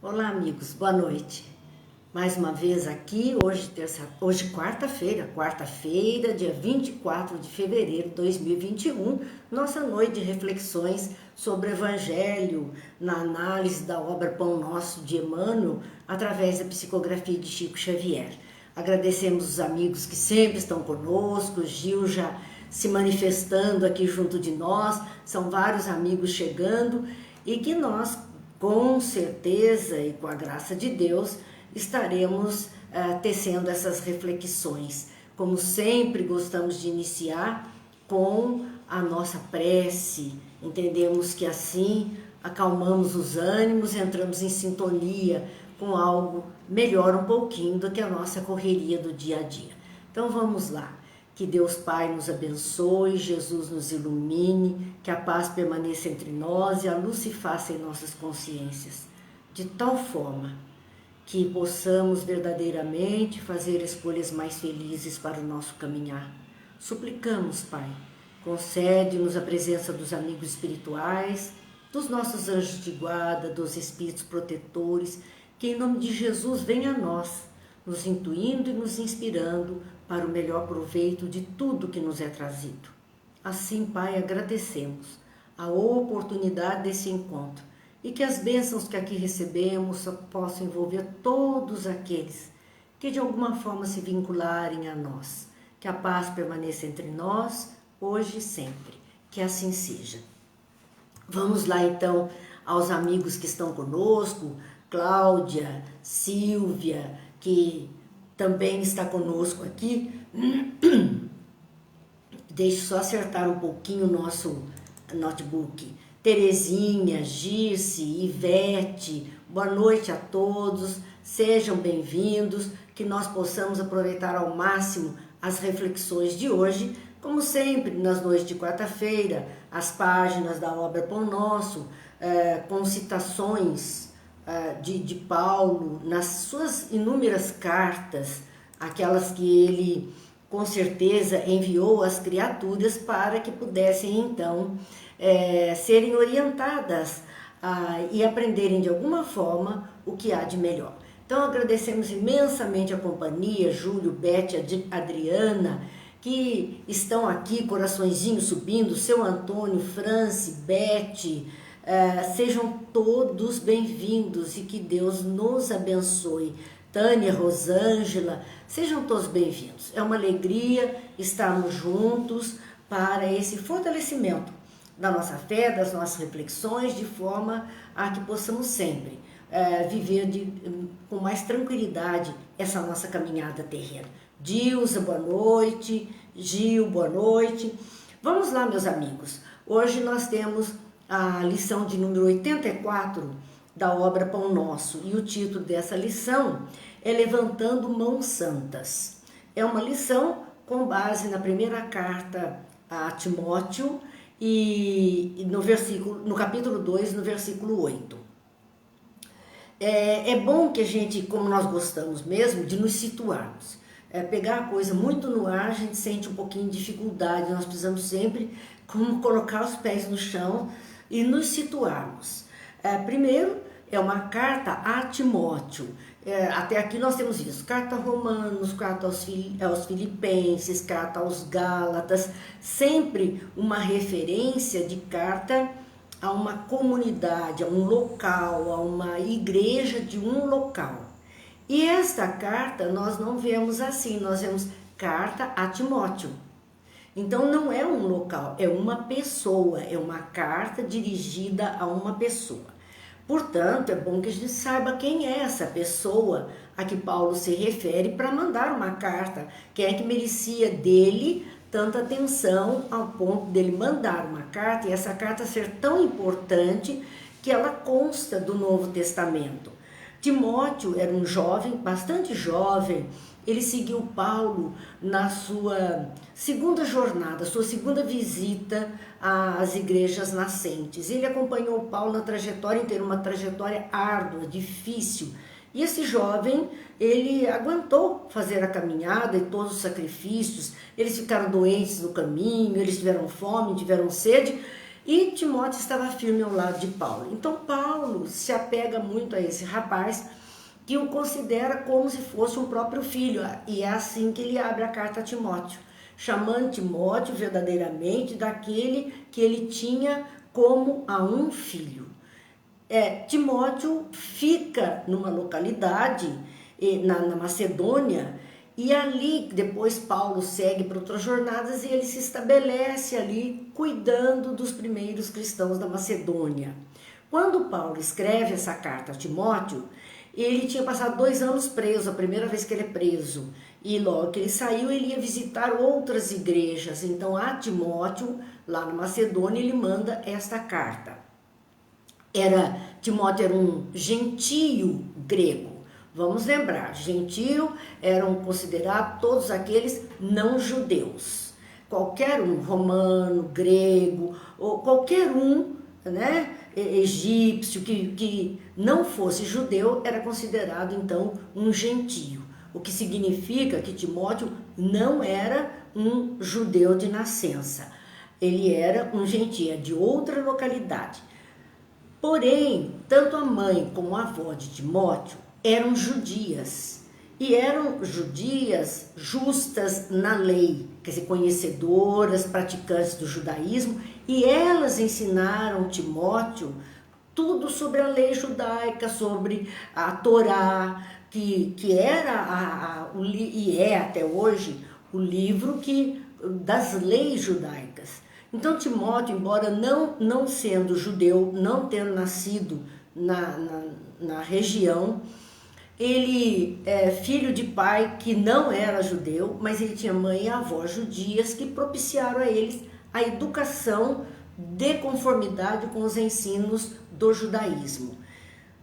Olá, amigos, boa noite. Mais uma vez aqui, hoje quarta-feira, dia 24 de fevereiro de 2021, nossa noite de reflexões sobre o Evangelho, na análise da obra Pão Nosso de Emmanuel, através da psicografia de Chico Xavier. Agradecemos os amigos que sempre estão conosco, o Gil já se manifestando aqui junto de nós, são vários amigos chegando e que nós, com certeza e com a graça de Deus, estaremos tecendo essas reflexões. Como sempre, gostamos de iniciar com a nossa prece. Entendemos que assim acalmamos os ânimos, entramos em sintonia com algo melhor um pouquinho do que a nossa correria do dia a dia. Então vamos lá. Que Deus Pai nos abençoe, Jesus nos ilumine, que a paz permaneça entre nós e a luz se faça em nossas consciências, de tal forma que possamos verdadeiramente fazer escolhas mais felizes para o nosso caminhar. Suplicamos, Pai, concede-nos a presença dos amigos espirituais, dos nossos anjos de guarda, dos espíritos protetores, que em nome de Jesus venha a nós, nos intuindo e nos inspirando para o melhor proveito de tudo que nos é trazido. Assim, Pai, agradecemos a oportunidade desse encontro e que as bênçãos que aqui recebemos possam envolver todos aqueles que de alguma forma se vincularem a nós. Que a paz permaneça entre nós, hoje e sempre. Que assim seja. Vamos lá então aos amigos que estão conosco, Cláudia, Silvia, que também está conosco aqui. Deixe só acertar um pouquinho o nosso notebook. Terezinha, Girce, Ivete, boa noite a todos, sejam bem-vindos, que nós possamos aproveitar ao máximo as reflexões de hoje, como sempre, nas noites de quarta-feira, as páginas da obra Pão Nosso, com citações de Paulo, nas suas inúmeras cartas, aquelas que ele com certeza enviou às criaturas para que pudessem então serem orientadas e aprenderem de alguma forma o que há de melhor. Então agradecemos imensamente a companhia, Júlio, Beth, Adriana, que estão aqui, coraçõezinhos subindo, seu Antônio, Franci, Beth. Sejam todos bem-vindos e que Deus nos abençoe. Tânia, Rosângela, sejam todos bem-vindos. É uma alegria estarmos juntos para esse fortalecimento da nossa fé, das nossas reflexões, de forma a que possamos sempre viver com mais tranquilidade essa nossa caminhada terrena. Dilza, boa noite. Gil, boa noite. Vamos lá, meus amigos. Hoje nós temos a lição de número 84 da obra Pão Nosso, e o título dessa lição é Levantando Mãos Santas. É uma lição com base na primeira carta a Timóteo e no capítulo 2, no versículo 8. É bom que a gente, como nós gostamos mesmo, de nos situarmos. Pegar a coisa muito no ar, a gente sente um pouquinho de dificuldade, nós precisamos sempre como colocar os pés no chão e nos situarmos. Primeiro, é uma carta a Timóteo. Até aqui nós temos visto carta a Romanos, carta aos Filipenses, carta aos Gálatas, sempre uma referência de carta a uma comunidade, a um local, a uma igreja de um local. E esta carta nós não vemos assim, nós vemos carta a Timóteo. Então não é um local, é uma pessoa, é uma carta dirigida a uma pessoa. Portanto, é bom que a gente saiba quem é essa pessoa a que Paulo se refere para mandar uma carta. Quem é que merecia dele tanta atenção ao ponto dele mandar uma carta e essa carta ser tão importante que ela consta do Novo Testamento. Timóteo era um jovem, bastante jovem. Ele seguiu Paulo na sua segunda jornada, sua segunda visita às igrejas nascentes. Ele acompanhou Paulo na trajetória inteira, uma trajetória árdua, difícil. E esse jovem, ele aguentou fazer a caminhada e todos os sacrifícios. Eles ficaram doentes no caminho, eles tiveram fome, tiveram sede. E Timóteo estava firme ao lado de Paulo. Então Paulo se apega muito a esse rapaz, que o considera como se fosse um próprio filho. E é assim que ele abre a carta a Timóteo, chamando Timóteo verdadeiramente daquele que ele tinha como a um filho. Timóteo fica numa localidade na Macedônia, e ali depois Paulo segue para outras jornadas e ele se estabelece ali cuidando dos primeiros cristãos da Macedônia. Quando Paulo escreve essa carta a Timóteo, ele tinha passado 2 anos preso, a primeira vez que ele é preso, e logo que ele saiu ele ia visitar outras igrejas. Então a Timóteo, lá na Macedônia, ele manda esta carta. Timóteo era um gentio grego. Vamos lembrar, gentio eram considerados todos aqueles não judeus. Qualquer um, romano, grego, ou qualquer um, né, egípcio, que não fosse judeu, era considerado então um gentio. O que significa que Timóteo não era um judeu de nascença. Ele era um gentio de outra localidade. Porém, tanto a mãe como a avó de Timóteo eram judias, e eram judias justas na lei, quer dizer, conhecedoras, praticantes do judaísmo, e elas ensinaram Timóteo tudo sobre a lei judaica, sobre a Torá, que era e é até hoje o livro das leis judaicas. Então Timóteo, embora não sendo judeu, não tendo nascido na região, ele é filho de pai que não era judeu, mas ele tinha mãe e avó judias que propiciaram a eles a educação de conformidade com os ensinos do judaísmo.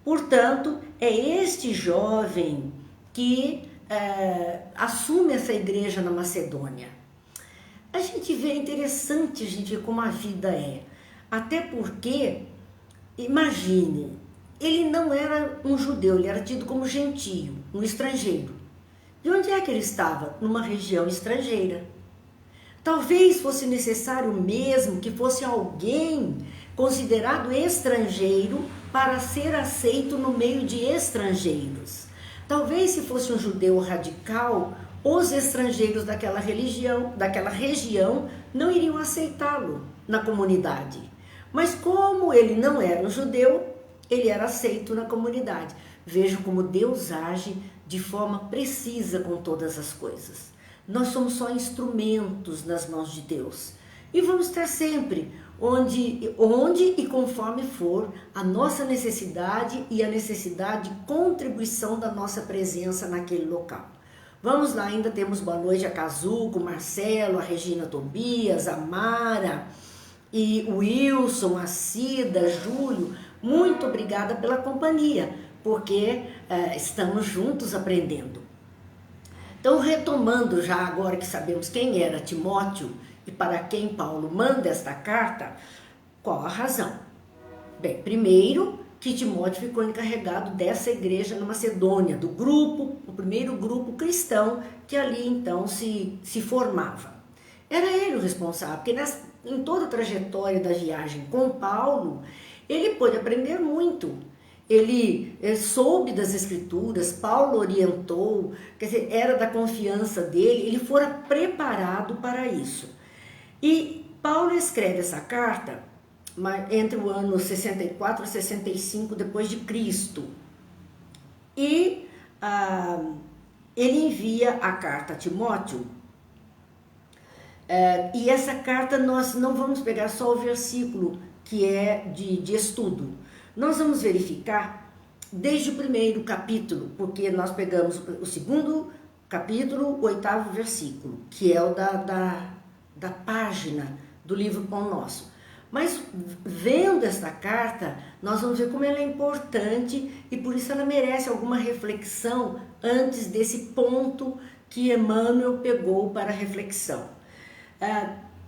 Portanto, é este jovem que assume essa igreja na Macedônia. A gente vê, é interessante a gente ver como a vida é. Até porque, imagine, ele não era um judeu, ele era tido como gentio, um estrangeiro. De onde é que ele estava? Numa região estrangeira. Talvez fosse necessário mesmo que fosse alguém considerado estrangeiro para ser aceito no meio de estrangeiros. Talvez se fosse um judeu radical, os estrangeiros daquela região não iriam aceitá-lo na comunidade. Mas como ele não era um judeu, ele era aceito na comunidade. Vejam como Deus age de forma precisa com todas as coisas. Nós somos só instrumentos nas mãos de Deus. E vamos estar sempre onde e conforme for a nossa necessidade e a necessidade de contribuição da nossa presença naquele local. Vamos lá, ainda temos boa noite a Cazuco, Marcelo, a Regina Tobias, a Mara e o Wilson, a Cida, Júlio. Muito obrigada pela companhia, porque estamos juntos aprendendo. Então, retomando já agora que sabemos quem era Timóteo e para quem Paulo manda esta carta, qual a razão? Bem, primeiro que Timóteo ficou encarregado dessa igreja na Macedônia, do grupo, o primeiro grupo cristão que ali então se formava. Era ele o responsável, porque em toda a trajetória da viagem com Paulo, ele pôde aprender muito. Ele soube das escrituras, Paulo orientou, quer dizer, era da confiança dele, ele fora preparado para isso. E Paulo escreve essa carta entre o ano 64 e 65 depois de Cristo. E ele envia a carta a Timóteo. E essa carta nós não vamos pegar só o versículo que é de estudo. Nós vamos verificar desde o primeiro capítulo, porque nós pegamos o segundo capítulo, o 8º versículo, que é o da página do livro Pão Nosso. Mas vendo esta carta, nós vamos ver como ela é importante e por isso ela merece alguma reflexão antes desse ponto que Emmanuel pegou para reflexão.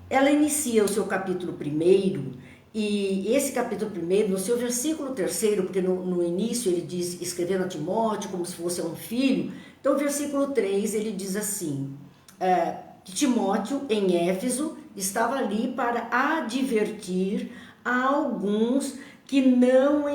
Ela inicia o seu capítulo 1º, e esse capítulo 1º, no seu versículo 3º, porque no início ele diz, escrevendo a Timóteo como se fosse um filho, então o versículo 3 ele diz assim, que Timóteo em Éfeso, estava ali para advertir a alguns que não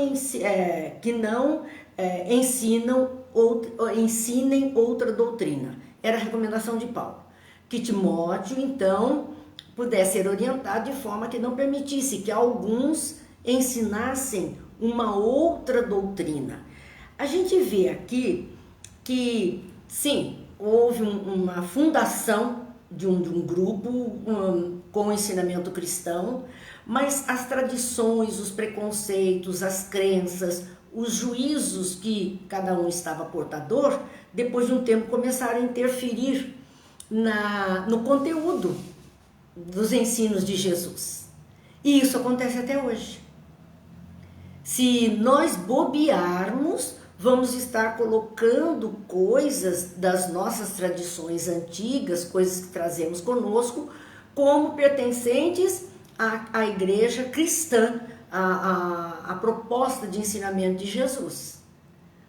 ensinem outra doutrina. Era a recomendação de Paulo. Que Timóteo, então, pudesse ser orientado de forma que não permitisse que alguns ensinassem uma outra doutrina. A gente vê aqui que, sim, houve uma fundação de um grupo com o ensinamento cristão, mas as tradições, os preconceitos, as crenças, os juízos que cada um estava portador, depois de um tempo começaram a interferir no conteúdo dos ensinos de Jesus. E isso acontece até hoje. Se nós bobearmos, vamos estar colocando coisas das nossas tradições antigas, coisas que trazemos conosco, como pertencentes à igreja cristã, à proposta de ensinamento de Jesus.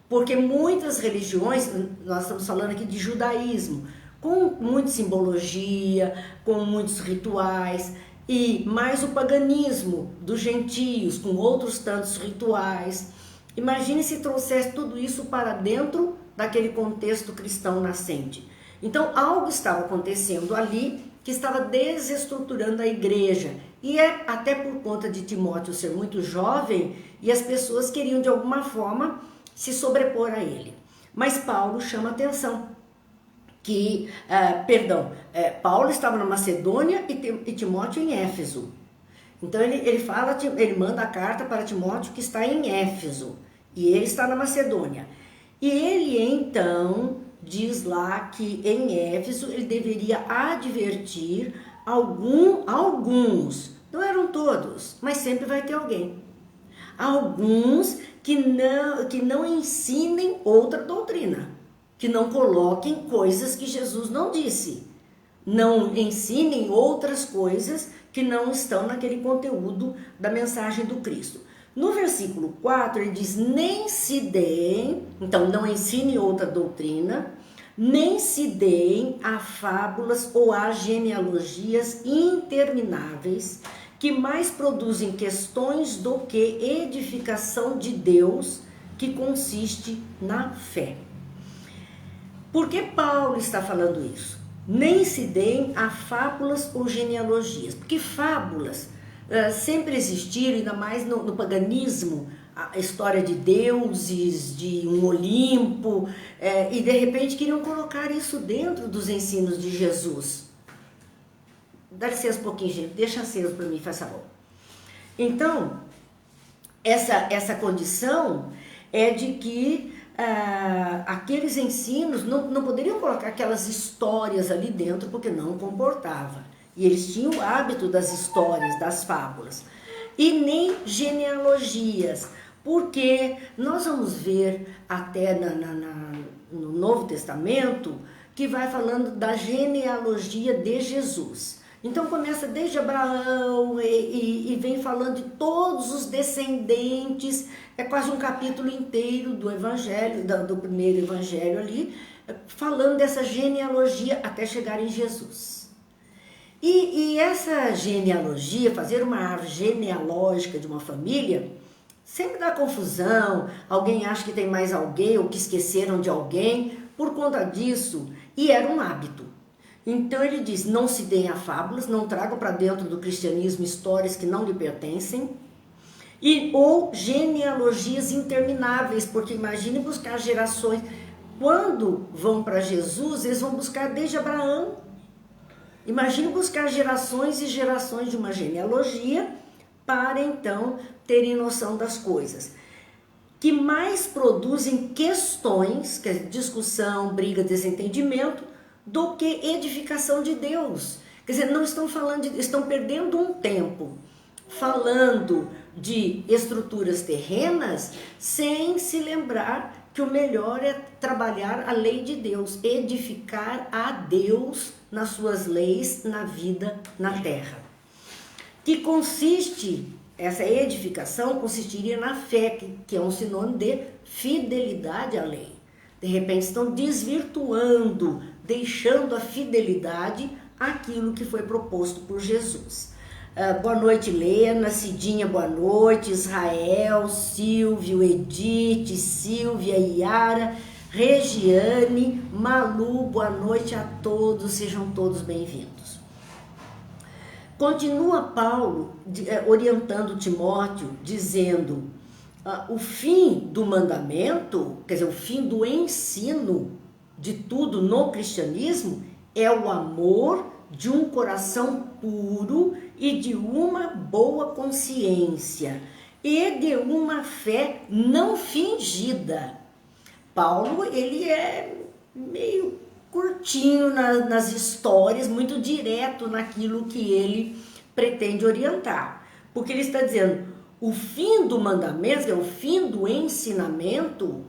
Porque muitas religiões, nós estamos falando aqui de judaísmo, com muita simbologia, com muitos rituais, e mais o paganismo dos gentios, com outros tantos rituais. Imagine se trouxesse tudo isso para dentro daquele contexto cristão nascente. Então, algo estava acontecendo ali que estava desestruturando a igreja. E é até por conta de Timóteo ser muito jovem e as pessoas queriam de alguma forma se sobrepor a ele. Mas Paulo chama atenção que, Paulo estava na Macedônia e Timóteo em Éfeso. Então ele manda a carta para Timóteo que está em Éfeso e ele está na Macedônia. E ele então diz lá que em Éfeso ele deveria advertir alguns, não eram todos, mas sempre vai ter alguém. Alguns que não ensinem outra doutrina, que não coloquem coisas que Jesus não disse, não ensinem outras coisas que não estão naquele conteúdo da mensagem do Cristo. No versículo 4 ele diz, nem se deem, então não ensine outra doutrina, nem se deem a fábulas ou a genealogias intermináveis, que mais produzem questões do que edificação de Deus, que consiste na fé. Por que Paulo está falando isso? Nem se deem a fábulas ou genealogias, porque fábulas sempre existiram, ainda mais no paganismo, a história de deuses, de um Olimpo, e de repente queriam colocar isso dentro dos ensinos de Jesus. Dá licença um pouquinho, gente, deixa aceso para mim, faz favor. Então, essa condição é de que aqueles ensinos não poderiam colocar aquelas histórias ali dentro, porque não comportava. E eles tinham o hábito das histórias, das fábulas. E nem genealogias, porque nós vamos ver até no Novo Testamento que vai falando da genealogia de Jesus. Então começa desde Abraão e vem falando de todos os descendentes, é quase um capítulo inteiro do evangelho, do primeiro evangelho ali, falando dessa genealogia até chegar em Jesus. E essa genealogia, fazer uma árvore genealógica de uma família, sempre dá confusão, alguém acha que tem mais alguém ou que esqueceram de alguém, por conta disso, e era um hábito. Então ele diz, não se deem a fábulas, não tragam para dentro do cristianismo histórias que não lhe pertencem, ou genealogias intermináveis, porque imagine buscar gerações, quando vão para Jesus, eles vão buscar desde Abraão. Imagine buscar gerações e gerações de uma genealogia para então terem noção das coisas. Que mais produzem questões, que é discussão, briga, desentendimento, do que edificação de Deus. Quer dizer, não estão falando, estão perdendo um tempo falando de estruturas terrenas sem se lembrar que o melhor é trabalhar a lei de Deus, edificar a Deus nas suas leis, na vida, na terra. Que consiste, essa edificação consistiria na fé, que é um sinônimo de fidelidade à lei. De repente estão desvirtuando, deixando a fidelidade aquilo que foi proposto por Jesus. Boa noite, Helena, Cidinha, boa noite, Israel, Silvio, Edith, Silvia, Iara, Regiane, Malu, boa noite a todos, sejam todos bem-vindos. Continua Paulo orientando Timóteo, dizendo, o fim do mandamento, quer dizer, o fim do ensino de tudo no cristianismo é o amor de um coração puro e de uma boa consciência e de uma fé não fingida. Paulo, ele é meio curtinho nas histórias, muito direto naquilo que ele pretende orientar. Porque ele está dizendo, o fim do mandamento, é o fim do ensinamento,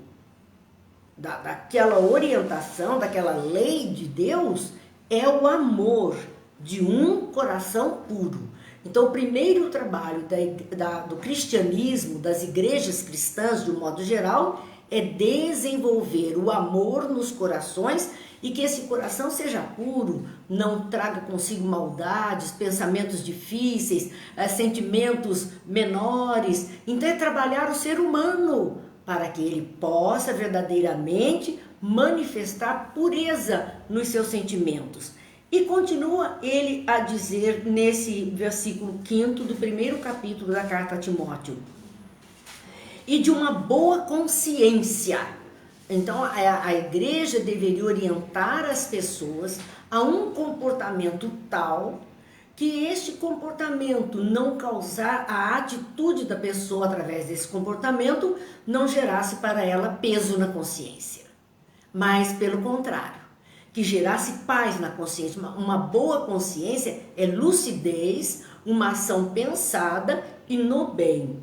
daquela orientação, daquela lei de Deus, é o amor de um coração puro. Então, o primeiro trabalho do cristianismo, das igrejas cristãs, de um modo geral, é desenvolver o amor nos corações e que esse coração seja puro, não traga consigo maldades, pensamentos difíceis, sentimentos menores. Então, é trabalhar o ser humano para que ele possa verdadeiramente manifestar pureza nos seus sentimentos. E continua ele a dizer nesse versículo 5º do primeiro capítulo da carta a Timóteo, e de uma boa consciência. Então a igreja deveria orientar as pessoas a um comportamento tal que este comportamento não causar a atitude da pessoa através desse comportamento não gerasse para ela peso na consciência, mas pelo contrário, que gerasse paz na consciência. Uma boa consciência é lucidez, uma ação pensada e no bem.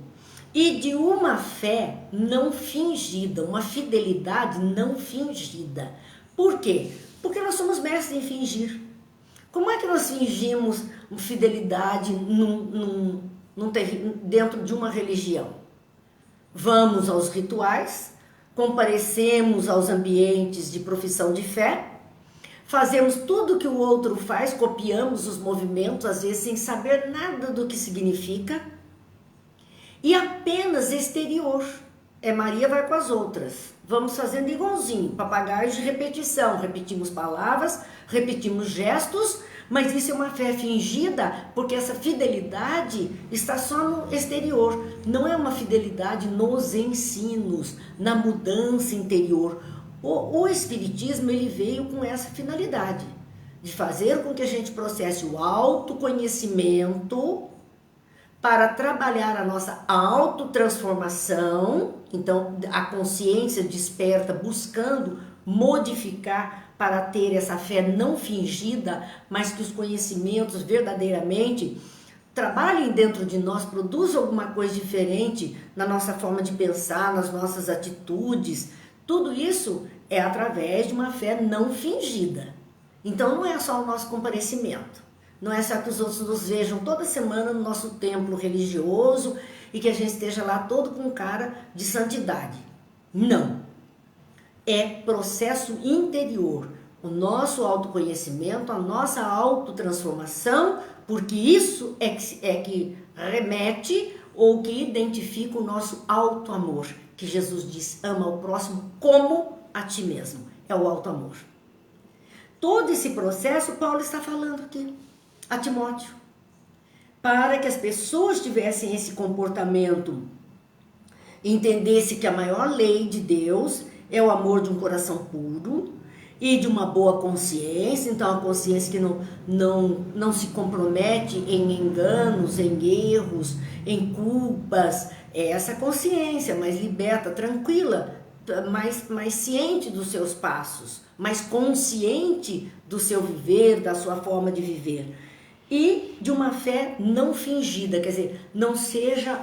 E de uma fé não fingida, uma fidelidade não fingida. Por quê? Porque nós somos mestres em fingir. Como é que nós fingimos fidelidade dentro de uma religião? Vamos aos rituais, comparecemos aos ambientes de profissão de fé, fazemos tudo que o outro faz, copiamos os movimentos, às vezes sem saber nada do que significa, e apenas exterior. Maria vai com as outras. Vamos fazendo igualzinho, papagaios de repetição. Repetimos palavras, repetimos gestos, mas isso é uma fé fingida, porque essa fidelidade está só no exterior. Não é uma fidelidade nos ensinos, na mudança interior. O Espiritismo, ele veio com essa finalidade, de fazer com que a gente processe o autoconhecimento para trabalhar a nossa autotransformação. Então, a consciência desperta buscando modificar para ter essa fé não fingida, mas que os conhecimentos verdadeiramente trabalhem dentro de nós, produzam alguma coisa diferente na nossa forma de pensar, nas nossas atitudes. Tudo isso é através de uma fé não fingida. Então, não é só o nosso comparecimento. Não é só que os outros nos vejam toda semana no nosso templo religioso e que a gente esteja lá todo com cara de santidade. Não. É processo interior. O nosso autoconhecimento, a nossa autotransformação, porque isso é que remete ou que identifica o nosso auto-amor. Que Jesus diz, ama o próximo como a ti mesmo. É o auto-amor. Todo esse processo, Paulo está falando aqui a Timóteo, para que as pessoas tivessem esse comportamento, entendesse que a maior lei de Deus é o amor de um coração puro e de uma boa consciência. Então, a consciência que não se compromete em enganos, em erros, em culpas, é essa consciência mais liberta, tranquila, mais ciente dos seus passos, mais consciente do seu viver, da sua forma de viver. E de uma fé não fingida, quer dizer, não seja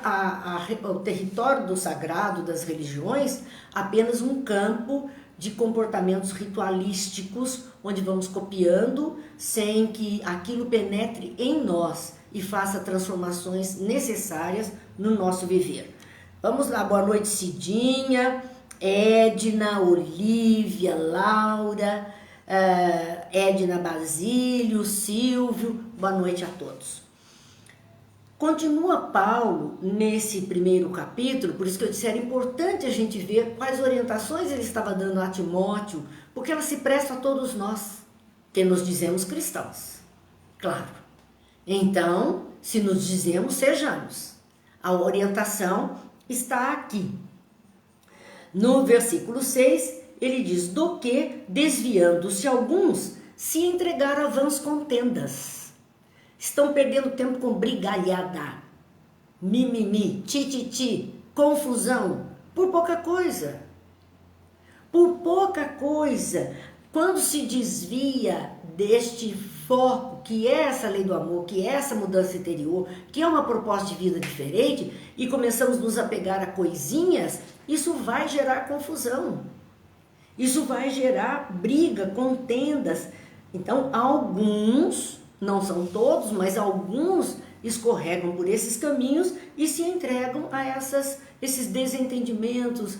o território do sagrado, das religiões, apenas um campo de comportamentos ritualísticos, onde vamos copiando sem que aquilo penetre em nós e faça transformações necessárias no nosso viver. Vamos lá, boa noite, Cidinha, Edna, Olívia, Laura, Edna Basílio, Silvio, boa noite a todos. Continua Paulo nesse primeiro capítulo, por isso que eu disse, era importante a gente ver quais orientações ele estava dando a Timóteo, porque ela se presta a todos nós, que nos dizemos cristãos, claro. Então, se nos dizemos, sejamos. A orientação está aqui. No versículo 6, ele diz, do que, desviando-se alguns, se entregaram a vãs contendas. Estão perdendo tempo com brigalhada, mimimi, tititi, confusão, por pouca coisa. Por pouca coisa. Quando se desvia deste foco, que é essa lei do amor, que é essa mudança interior, que é uma proposta de vida diferente, e começamos a nos apegar a coisinhas, isso vai gerar confusão. Isso vai gerar briga, contendas. Então, alguns, não são todos, mas alguns escorregam por esses caminhos e se entregam a esses desentendimentos,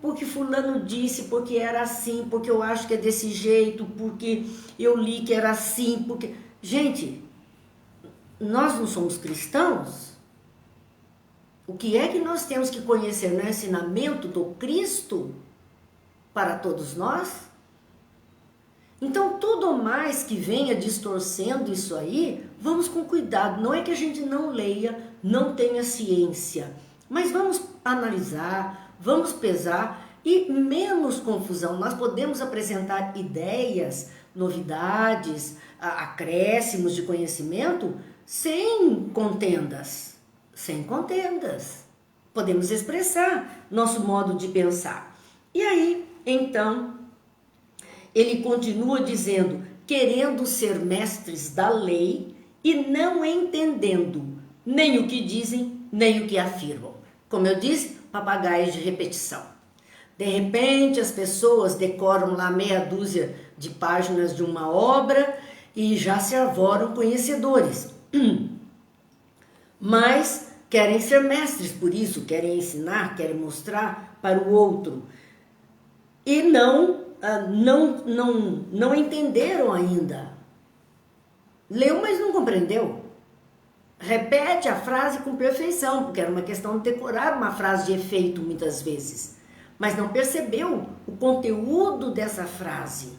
porque fulano disse, porque era assim, porque eu acho que é desse jeito, porque eu li que era assim, porque... Gente, nós não somos cristãos? O que é que nós temos que conhecer no ensinamento do Cristo para todos nós? Então, tudo mais que venha distorcendo isso aí, vamos com cuidado. Não é que a gente não leia, não tenha ciência, mas vamos analisar, vamos pesar e menos confusão. Nós podemos apresentar ideias, novidades, acréscimos de conhecimento sem contendas. Sem contendas. Podemos expressar nosso modo de pensar. E aí, então, ele continua dizendo, querendo ser mestres da lei e não entendendo nem o que dizem, nem o que afirmam. Como eu disse, papagaios de repetição. De repente, as pessoas decoram lá meia dúzia de páginas de uma obra e já se arvoram conhecedores. Mas querem ser mestres por isso, querem ensinar, querem mostrar para o outro. E não entenderam ainda. Leu, mas não compreendeu. Repete a frase com perfeição, porque era uma questão de decorar uma frase de efeito muitas vezes. Mas não percebeu o conteúdo dessa frase.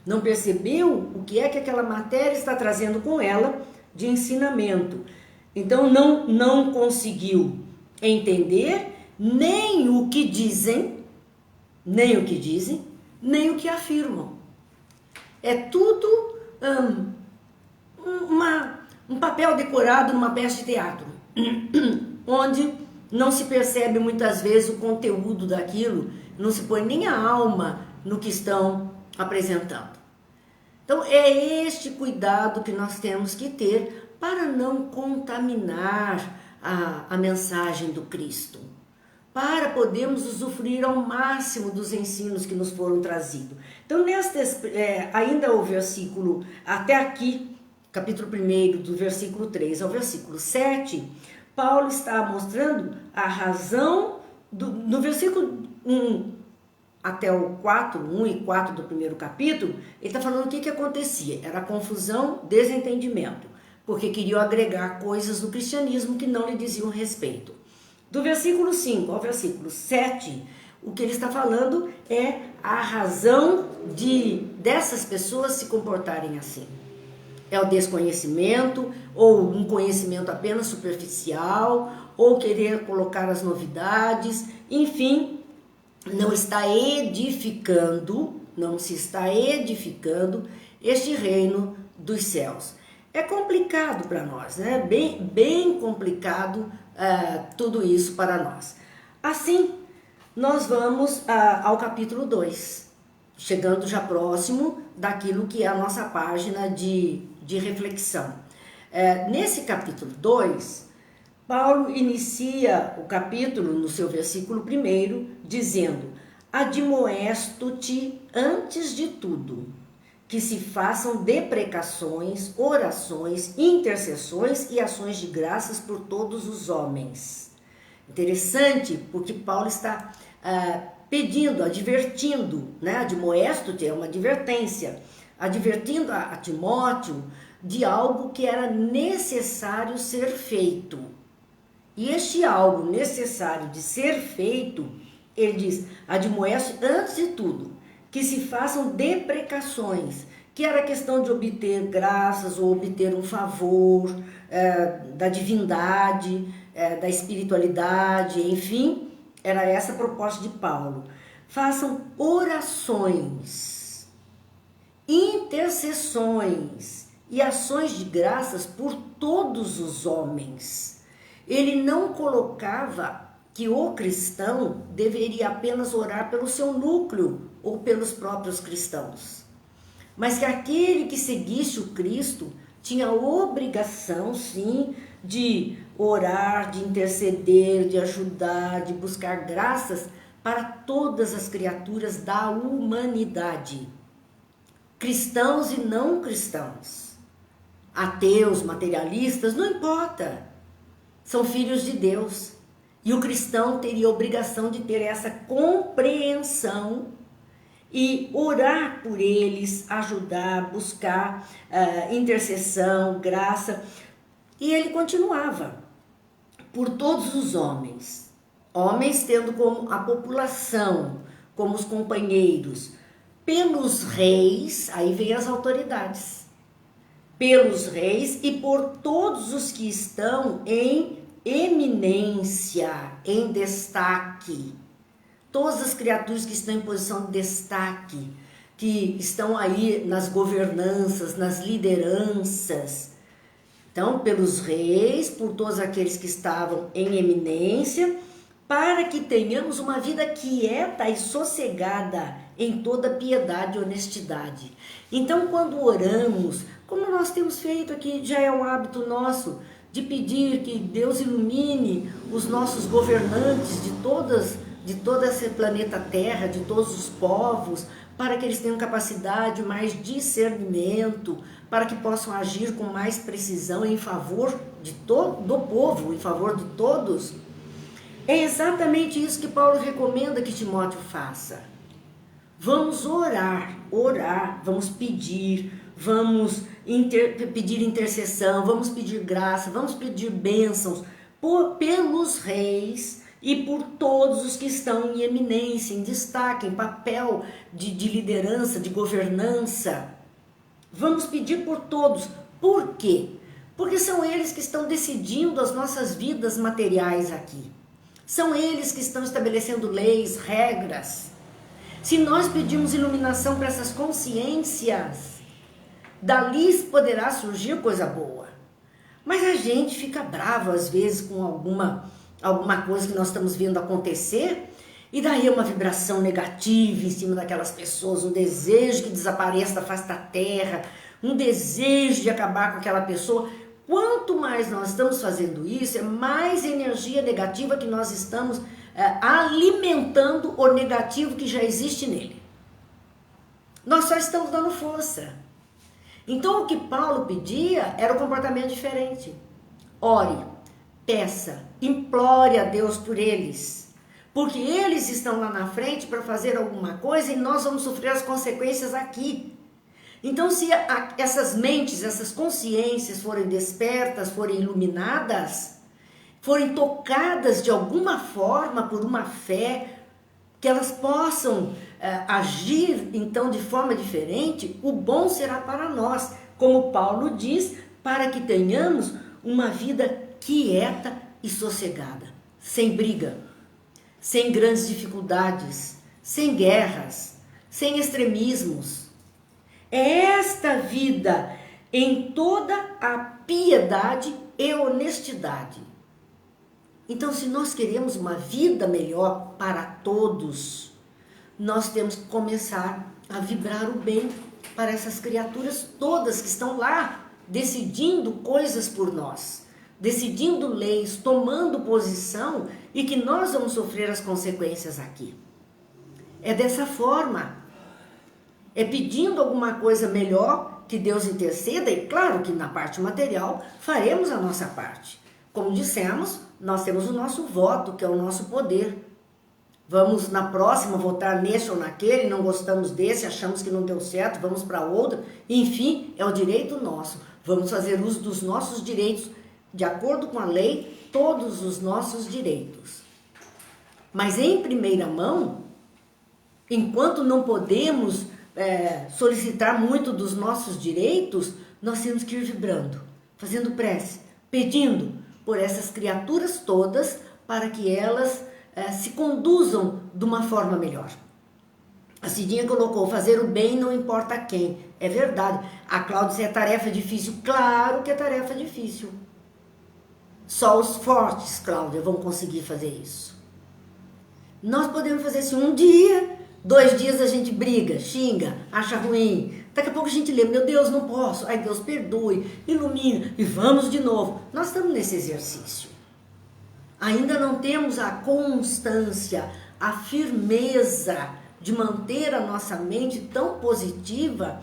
Não percebeu o que é que aquela matéria está trazendo com ela de ensinamento. Então não conseguiu entender nem o que dizem, nem o que afirmam. É tudo um papel decorado numa peça de teatro, onde não se percebe muitas vezes o conteúdo daquilo, não se põe nem a alma no que estão apresentando. Então é este cuidado que nós temos que ter para não contaminar a mensagem do Cristo, para podermos usufruir ao máximo dos ensinos que nos foram trazidos. Então, ainda o versículo, até aqui, capítulo 1, do versículo 3 ao versículo 7, Paulo está mostrando a razão, no versículo 1 até o 4, 1 e 4 do primeiro capítulo, ele está falando o que acontecia. Era confusão, desentendimento, porque queriam agregar coisas no cristianismo que não lhe diziam respeito. Do versículo 5 ao versículo 7, o que ele está falando é a razão dessas pessoas se comportarem assim. É o desconhecimento, ou um conhecimento apenas superficial, ou querer colocar as novidades, enfim, não se está edificando este reino dos céus. É complicado para nós, né? Bem complicado tudo isso para nós. Assim, nós vamos ao capítulo 2, chegando já próximo daquilo que é a nossa página de reflexão. Nesse capítulo 2, Paulo inicia o capítulo no seu versículo 1, dizendo: admoesto-te antes de tudo, que se façam deprecações, orações, intercessões e ações de graças por todos os homens. Interessante, porque Paulo está pedindo, advertindo, né? Admoesto é uma advertência, advertindo a Timóteo de algo que era necessário ser feito. E este algo necessário de ser feito, ele diz, admoesto antes de tudo, que se façam deprecações, que era questão de obter graças ou obter um favor da divindade, da espiritualidade, enfim, era essa a proposta de Paulo. Façam orações, intercessões e ações de graças por todos os homens. Ele não colocava que o cristão deveria apenas orar pelo seu núcleo ou pelos próprios cristãos, mas que aquele que seguisse o Cristo tinha a obrigação, sim, de orar, de interceder, de ajudar, de buscar graças para todas as criaturas da humanidade, cristãos e não cristãos, ateus, materialistas, não importa, são filhos de Deus. E o cristão teria a obrigação de ter essa compreensão e orar por eles, ajudar, buscar intercessão, graça. E ele continuava, por todos os homens, homens tendo como a população, como os companheiros, pelos reis, aí vem as autoridades, pelos reis e por todos os que estão em eminência, em destaque, todas as criaturas que estão em posição de destaque, que estão aí nas governanças, nas lideranças. Então, pelos reis, por todos aqueles que estavam em eminência, para que tenhamos uma vida quieta e sossegada em toda piedade e honestidade. Então, quando oramos, como nós temos feito aqui, já é um hábito nosso, de pedir que Deus ilumine os nossos governantes de todo esse planeta Terra, de todos os povos, para que eles tenham capacidade, mais discernimento, para que possam agir com mais precisão em favor do povo, em favor de todos. É exatamente isso que Paulo recomenda que Timóteo faça. Vamos orar, vamos pedir, vamos pedir intercessão, vamos pedir graça, vamos pedir bênçãos pelos reis e por todos os que estão em eminência, em destaque, em papel de liderança, de governança. Vamos pedir por todos. Por quê? Porque são eles que estão decidindo as nossas vidas materiais aqui. São eles que estão estabelecendo leis, regras. Se nós pedirmos iluminação para essas consciências, dali poderá surgir coisa boa. Mas a gente fica bravo às vezes com alguma coisa que nós estamos vendo acontecer, e daí é uma vibração negativa em cima daquelas pessoas, um desejo que desapareça da face da terra, um desejo de acabar com aquela pessoa. Quanto mais nós estamos fazendo isso, é mais energia negativa que nós estamos alimentando o negativo que já existe nele. Nós só estamos dando força. Então o que Paulo pedia era um comportamento diferente. Ore, peça, implore a Deus por eles, porque eles estão lá na frente para fazer alguma coisa e nós vamos sofrer as consequências aqui. Então se essas mentes, essas consciências forem despertas, forem iluminadas, forem tocadas de alguma forma por uma fé, que elas possam agir então de forma diferente, o bom será para nós, como Paulo diz, para que tenhamos uma vida quieta e sossegada, sem briga, sem grandes dificuldades, sem guerras, sem extremismos. É esta vida em toda a piedade e honestidade. Então, se nós queremos uma vida melhor para todos, nós temos que começar a vibrar o bem para essas criaturas todas que estão lá decidindo coisas por nós, decidindo leis, tomando posição e que nós vamos sofrer as consequências aqui. É dessa forma, é pedindo alguma coisa melhor que Deus interceda, e claro que na parte material faremos a nossa parte. Como dissemos, nós temos o nosso voto, que é o nosso poder. Vamos na próxima votar nesse ou naquele, não gostamos desse, achamos que não deu certo, vamos para outro. Enfim, é o direito nosso. Vamos fazer uso dos nossos direitos, de acordo com a lei, todos os nossos direitos. Mas em primeira mão, enquanto não podemos solicitar muito dos nossos direitos, nós temos que ir vibrando, fazendo prece, pedindo por essas criaturas todas para que elas se conduzam de uma forma melhor. A Cidinha colocou, fazer o bem não importa quem. É verdade. A Cláudia disse, é tarefa difícil. Claro que é tarefa difícil. Só os fortes, Cláudia, vão conseguir fazer isso. Nós podemos fazer assim, um dia, 2 dias a gente briga, xinga, acha ruim. Daqui a pouco a gente lembra, meu Deus, não posso. Ai, Deus, perdoe, ilumina e vamos de novo. Nós estamos nesse exercício. Ainda não temos a constância, a firmeza de manter a nossa mente tão positiva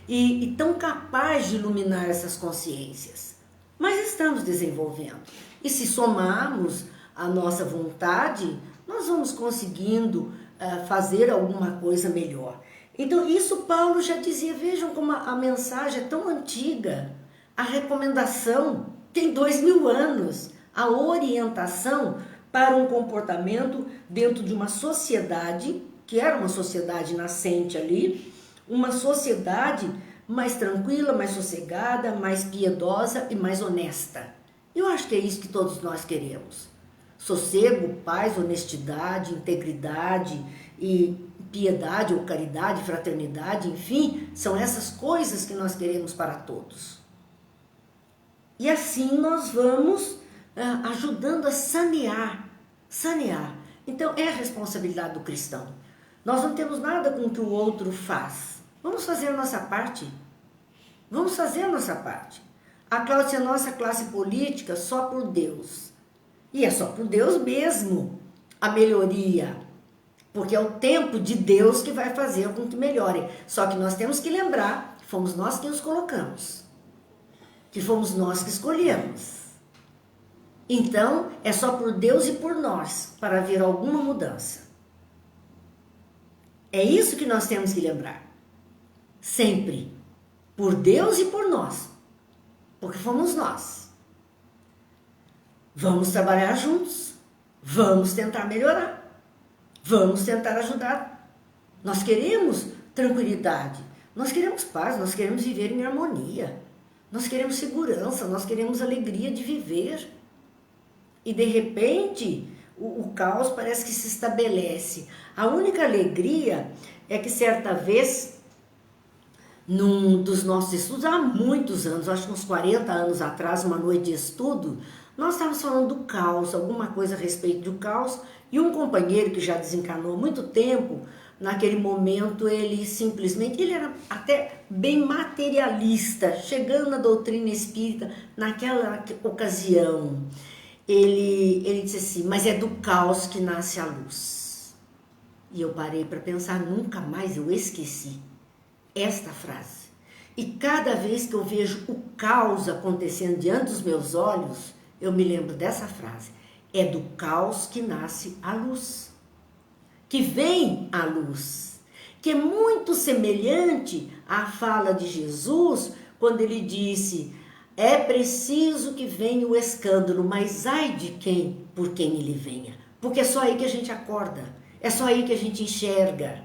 e tão capaz de iluminar essas consciências. Mas estamos desenvolvendo. E se somarmos a nossa vontade, nós vamos conseguindo fazer alguma coisa melhor. Então, isso Paulo já dizia, vejam como a mensagem é tão antiga. A recomendação tem 2000 anos. A orientação para um comportamento dentro de uma sociedade, que era uma sociedade nascente ali, uma sociedade mais tranquila, mais sossegada, mais piedosa e mais honesta. Eu acho que é isso que todos nós queremos. Sossego, paz, honestidade, integridade e piedade ou caridade, fraternidade, enfim, são essas coisas que nós queremos para todos. E assim nós vamos ajudando a sanear. Então é a responsabilidade do cristão. Nós não temos nada com o que o outro faz. Vamos fazer a nossa parte. Vamos fazer a nossa parte. A Cláudia é nossa classe política só por Deus. E é só por Deus mesmo a melhoria. Porque é o tempo de Deus que vai fazer com que melhore. Só que nós temos que lembrar que fomos nós que os colocamos. Que fomos nós que escolhemos. Então, é só por Deus e por nós para haver alguma mudança. É isso que nós temos que lembrar. Sempre. Por Deus e por nós. Porque fomos nós. Vamos trabalhar juntos. Vamos tentar melhorar. Vamos tentar ajudar. Nós queremos tranquilidade. Nós queremos paz. Nós queremos viver em harmonia. Nós queremos segurança. Nós queremos alegria de viver. E de repente, o caos parece que se estabelece. A única alegria é que certa vez, num dos nossos estudos, há muitos anos, acho que uns 40 anos atrás, uma noite de estudo, nós estávamos falando do caos, alguma coisa a respeito do caos, e um companheiro que já desencarnou há muito tempo, naquele momento ele simplesmente, ele era até bem materialista, chegando na doutrina espírita naquela ocasião. Ele disse assim, mas é do caos que nasce a luz. E eu parei para pensar, nunca mais eu esqueci esta frase. E cada vez que eu vejo o caos acontecendo diante dos meus olhos, eu me lembro dessa frase. É do caos que nasce a luz. Que vem a luz. Que é muito semelhante à fala de Jesus, quando ele disse... É preciso que venha o escândalo, mas ai de quem, por quem ele venha. Porque é só aí que a gente acorda, é só aí que a gente enxerga.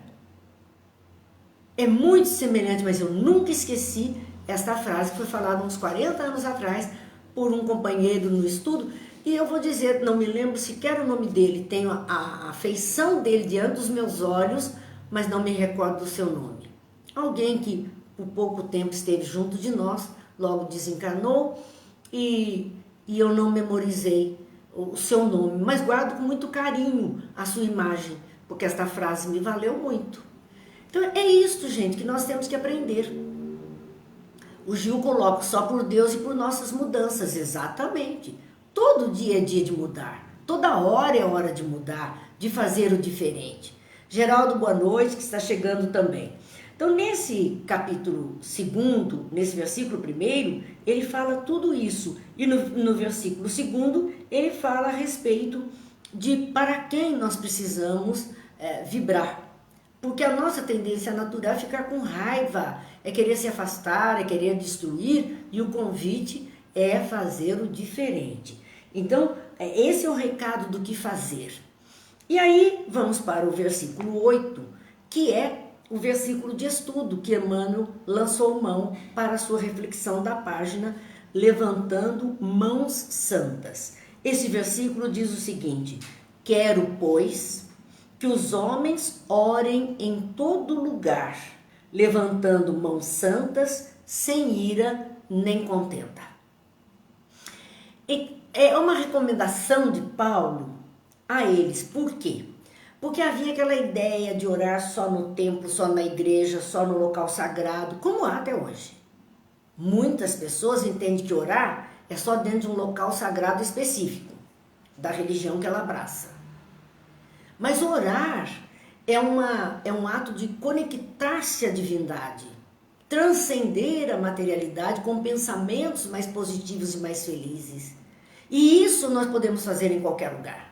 É muito semelhante, mas eu nunca esqueci esta frase que foi falada uns 40 anos atrás por um companheiro no estudo. E eu vou dizer, não me lembro sequer o nome dele, tenho a feição dele diante dos meus olhos, mas não me recordo do seu nome. Alguém que por pouco tempo esteve junto de nós, logo desencarnou e eu não memorizei o seu nome, mas guardo com muito carinho a sua imagem, porque esta frase me valeu muito. Então é isto, gente, que nós temos que aprender. O Gil coloca só por Deus e por nossas mudanças, exatamente. Todo dia é dia de mudar, toda hora é hora de mudar, de fazer o diferente. Geraldo, boa noite, que está chegando também. Então, nesse capítulo 2º, nesse versículo 1º, ele fala tudo isso. E no versículo 2º, ele fala a respeito de para quem nós precisamos vibrar. Porque a nossa tendência natural é ficar com raiva, é querer se afastar, é querer destruir, e o convite é fazer o diferente. Então, esse é o recado do que fazer. E aí, vamos para o versículo 8, que é o versículo de estudo que Emmanuel lançou mão para a sua reflexão da página Levantando Mãos Santas. Esse versículo diz o seguinte: quero, pois, que os homens orem em todo lugar, levantando mãos santas, sem ira nem contenda. E é uma recomendação de Paulo a eles. Por quê? Porque havia aquela ideia de orar só no templo, só na igreja, só no local sagrado, como há até hoje. Muitas pessoas entendem que orar é só dentro de um local sagrado específico, da religião que ela abraça. Mas orar é um ato de conectar-se à divindade, transcender a materialidade com pensamentos mais positivos e mais felizes. E isso nós podemos fazer em qualquer lugar.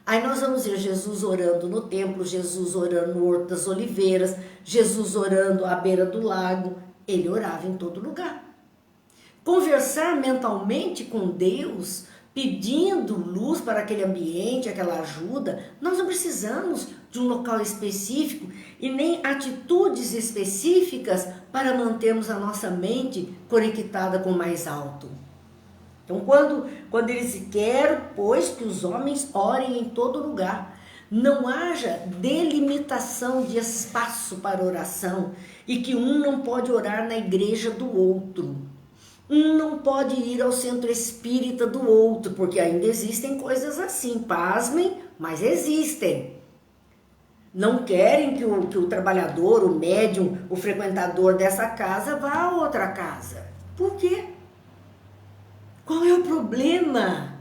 Aí nós vamos ver Jesus orando no templo, Jesus orando no Horto das Oliveiras, Jesus orando à beira do lago. Ele orava em todo lugar. Conversar mentalmente com Deus, pedindo luz para aquele ambiente, aquela ajuda, nós não precisamos de um local específico e nem atitudes específicas para mantermos a nossa mente conectada com o mais alto. Então, quando ele diz, quero, pois, que os homens orem em todo lugar, não haja delimitação de espaço para oração e que um não pode orar na igreja do outro. Um não pode ir ao centro espírita do outro, porque ainda existem coisas assim, pasmem, mas existem. Não querem que o trabalhador, o médium, o frequentador dessa casa vá a outra casa. Por quê? Qual é o problema?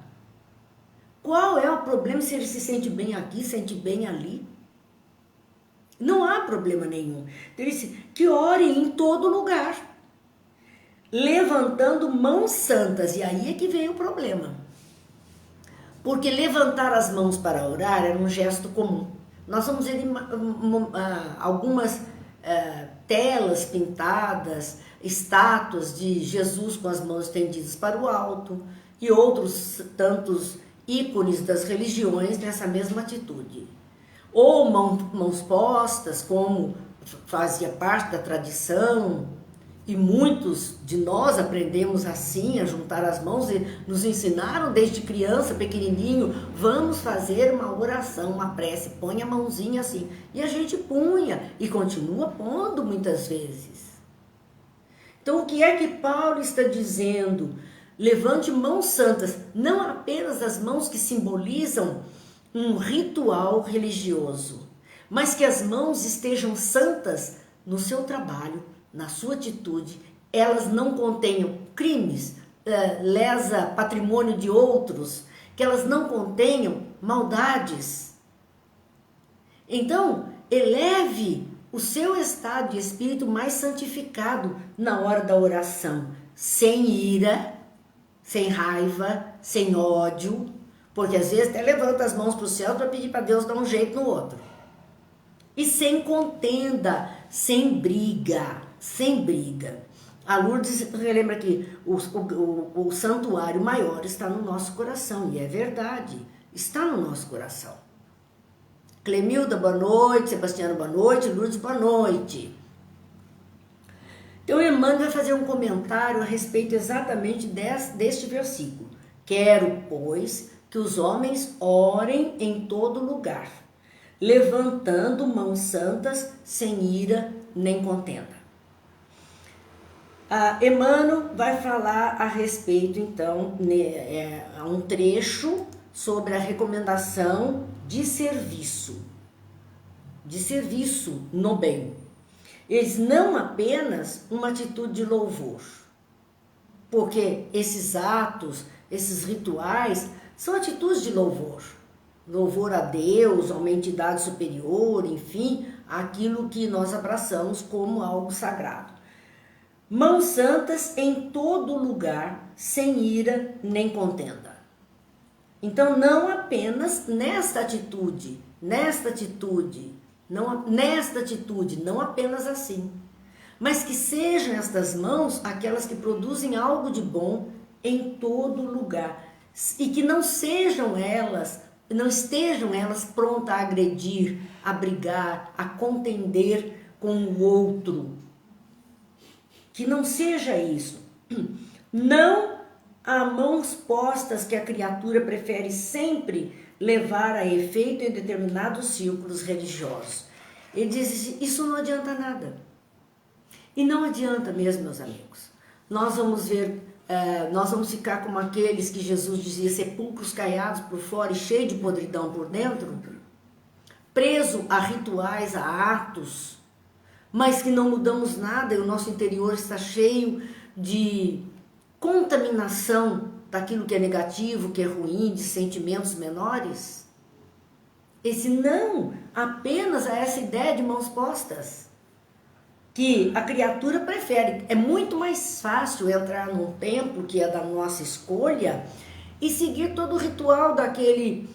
Qual é o problema se ele se sente bem aqui, sente bem ali? Não há problema nenhum. Então, ele disse que orem em todo lugar, levantando mãos santas. E aí é que vem o problema. Porque levantar as mãos para orar era um gesto comum. Nós vamos ver algumas telas pintadas, estátuas de Jesus com as mãos estendidas para o alto e outros tantos ícones das religiões nessa mesma atitude. Ou mãos postas, como fazia parte da tradição, e muitos de nós aprendemos assim, a juntar as mãos, e nos ensinaram desde criança, pequenininho, vamos fazer uma oração, uma prece, põe a mãozinha assim. E a gente punha e continua pondo muitas vezes. Então o que é que Paulo está dizendo? Levante mãos santas, não apenas as mãos que simbolizam um ritual religioso, mas que as mãos estejam santas no seu trabalho, na sua atitude, elas não contenham crimes, lesa patrimônio de outros, que elas não contenham maldades. Então, eleve o seu estado de espírito mais santificado na hora da oração, sem ira, sem raiva, sem ódio, porque às vezes até levanta as mãos para o céu para pedir para Deus dar um jeito no outro. E sem contenda, sem briga, sem briga. A Lourdes relembra que o santuário maior está no nosso coração, e é verdade, está no nosso coração. Clemilda, boa noite. Sebastiano, boa noite. Lourdes, boa noite. Então, o Emmanuel vai fazer um comentário a respeito exatamente deste versículo. Quero, pois, que os homens orem em todo lugar, levantando mãos santas, sem ira nem contenda. Emmanuel vai falar a respeito, então, a um trecho sobre a recomendação de serviço no bem. Eles não apenas uma atitude de louvor, porque esses atos, esses rituais, são atitudes de louvor. Louvor a Deus, a uma entidade superior, enfim, aquilo que nós abraçamos como algo sagrado. Mãos santas em todo lugar, sem ira nem contenda. Então, não apenas nesta atitude, não apenas assim, mas que sejam estas mãos aquelas que produzem algo de bom em todo lugar e que não estejam elas prontas a agredir, a brigar, a contender com o outro. Que não seja isso. Não há mãos postas que a criatura prefere sempre levar a efeito em determinados círculos religiosos. Ele diz, isso não adianta nada. E não adianta mesmo, meus amigos. Nós vamos ficar como aqueles que Jesus dizia, sepulcros caiados por fora e cheio de podridão por dentro, preso a rituais, a atos, mas que não mudamos nada e o nosso interior está cheio de contaminação daquilo que é negativo, que é ruim, de sentimentos menores. Esse não apenas a essa ideia de mãos postas, que a criatura prefere. É muito mais fácil entrar num templo que é da nossa escolha e seguir todo o ritual daquele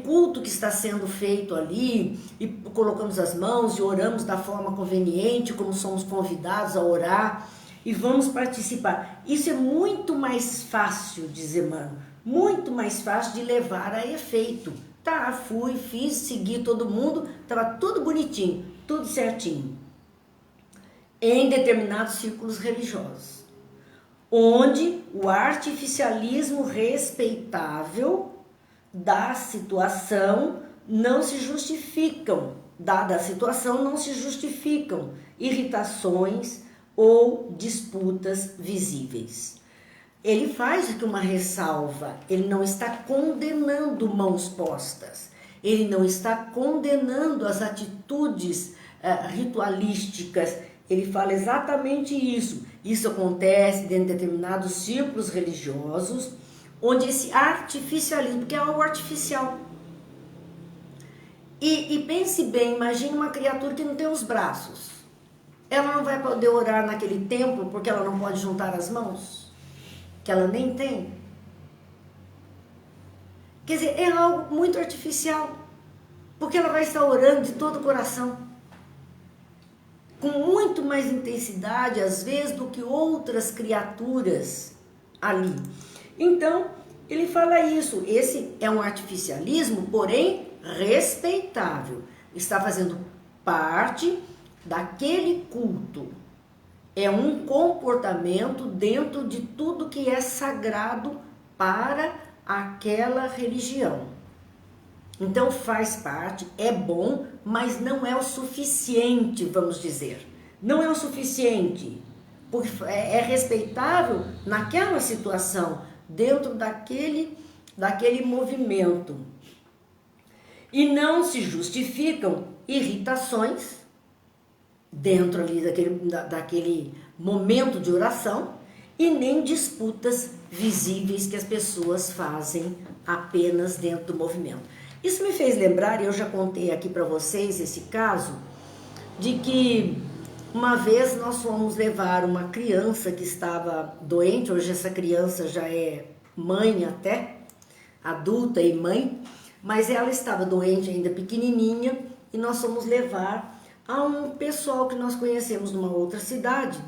culto que está sendo feito ali, e colocamos as mãos e oramos da forma conveniente, como somos convidados a orar, e vamos participar. Isso é muito mais fácil, diz Emmanuel, muito mais fácil de levar a efeito. Tá, fui, fiz, segui todo mundo, estava tudo bonitinho, tudo certinho. Em determinados círculos religiosos, onde o artificialismo respeitável da situação não se justificam, dada a situação não se justificam irritações ou disputas visíveis. Ele faz aqui uma ressalva, ele não está condenando mãos postas, ele não está condenando as atitudes ritualísticas, ele fala exatamente isso. Isso acontece dentro de determinados círculos religiosos, onde esse artificialismo, porque é algo artificial. E pense bem, imagine uma criatura que não tem os braços. Ela não vai poder orar naquele templo porque ela não pode juntar as mãos, que ela nem tem. Quer dizer, é algo muito artificial, porque ela vai estar orando de todo o coração, com muito mais intensidade, às vezes, do que outras criaturas ali. Então, ele fala isso. Esse é um artificialismo, porém respeitável. Está fazendo parte daquele culto. É um comportamento dentro de tudo que é sagrado para aquela religião. Então faz parte, é bom, mas não é o suficiente, vamos dizer. Não é o suficiente, porque é respeitável naquela situação, dentro daquele movimento. E não se justificam irritações dentro ali daquele momento de oração e nem disputas visíveis que as pessoas fazem apenas dentro do movimento. Isso me fez lembrar, e eu já contei aqui para vocês esse caso, de que uma vez nós fomos levar uma criança que estava doente, hoje essa criança já é mãe até, adulta e mãe, mas ela estava doente ainda pequenininha e nós fomos levar a um pessoal que nós conhecemos numa outra cidade.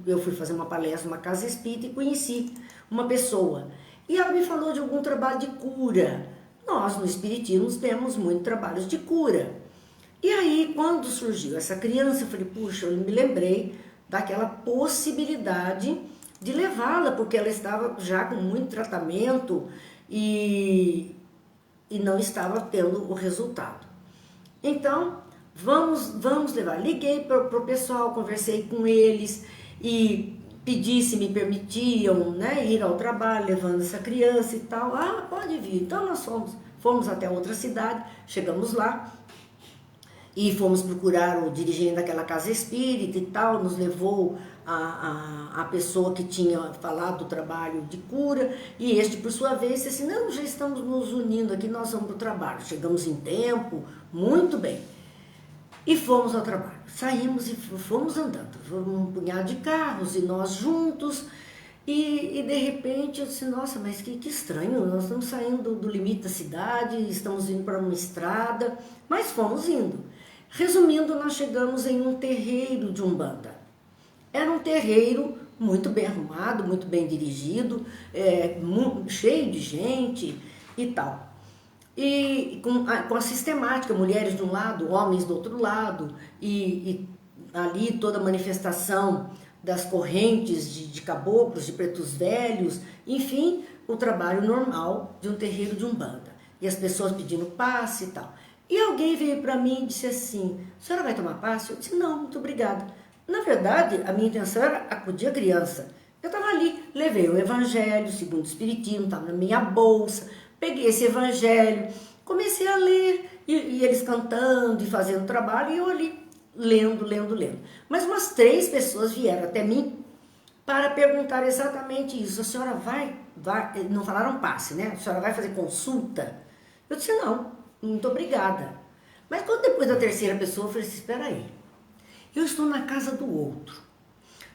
Eu fui fazer uma palestra numa casa espírita e conheci uma pessoa. E ela me falou de algum trabalho de cura. Nós, no Espiritismo, temos muitos trabalhos de cura. E aí, quando surgiu essa criança, eu falei, puxa, eu me lembrei daquela possibilidade de levá-la, porque ela estava já com muito tratamento e não estava tendo o resultado. Então, vamos levar. Liguei para o pessoal, conversei com eles e pedi se me permitiam, né, ir ao trabalho levando essa criança e tal. Ah, pode vir. Então nós fomos até outra cidade, chegamos lá e fomos procurar o dirigente daquela casa espírita e tal, nos levou a pessoa que tinha falado do trabalho de cura, e este, por sua vez, disse assim, não, já estamos nos unindo aqui, nós vamos para o trabalho. Chegamos em tempo, muito bem. E fomos ao trabalho, saímos e fomos andando, fomos um punhado de carros e nós juntos, E de repente eu disse, nossa, mas que estranho, nós estamos saindo do limite da cidade, estamos indo para uma estrada, mas fomos indo. Resumindo, nós chegamos em um terreiro de Umbanda. Era um terreiro muito bem arrumado, muito bem dirigido, cheio de gente e tal. E com a sistemática, mulheres de um lado, homens do outro lado, e ali toda a manifestação das correntes de caboclos, de pretos velhos, enfim, o trabalho normal de um terreiro de Umbanda. E as pessoas pedindo passe e tal. E alguém veio para mim e disse assim, a senhora vai tomar passe? Eu disse, não, muito obrigada. Na verdade, a minha intenção era acudir a criança. Eu estava ali, levei o evangelho, segundo o espiritismo, estava na minha bolsa, peguei esse evangelho, comecei a ler, e eles cantando e fazendo trabalho, e eu ali lendo. Mas umas 3 pessoas vieram até mim para perguntar exatamente isso. A senhora vai, não falaram passe, né? A senhora vai fazer consulta? Eu disse, não, muito obrigada. Mas quando depois da 3ª pessoa, eu falei assim, espera aí, eu estou na casa do outro,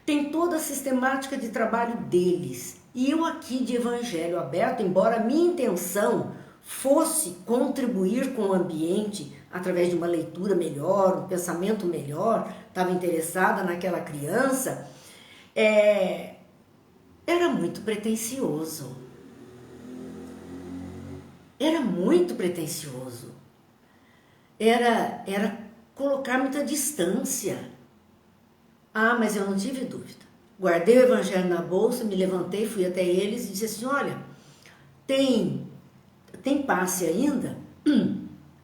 tem toda a sistemática de trabalho deles, e eu aqui de evangelho aberto, embora a minha intenção fosse contribuir com o ambiente através de uma leitura melhor, um pensamento melhor, estava interessada naquela criança, era muito pretensioso. Era muito pretensioso. Era colocar muita distância. Ah, mas eu não tive dúvida. Guardei o evangelho na bolsa, me levantei, fui até eles e disse assim, olha, tem passe ainda?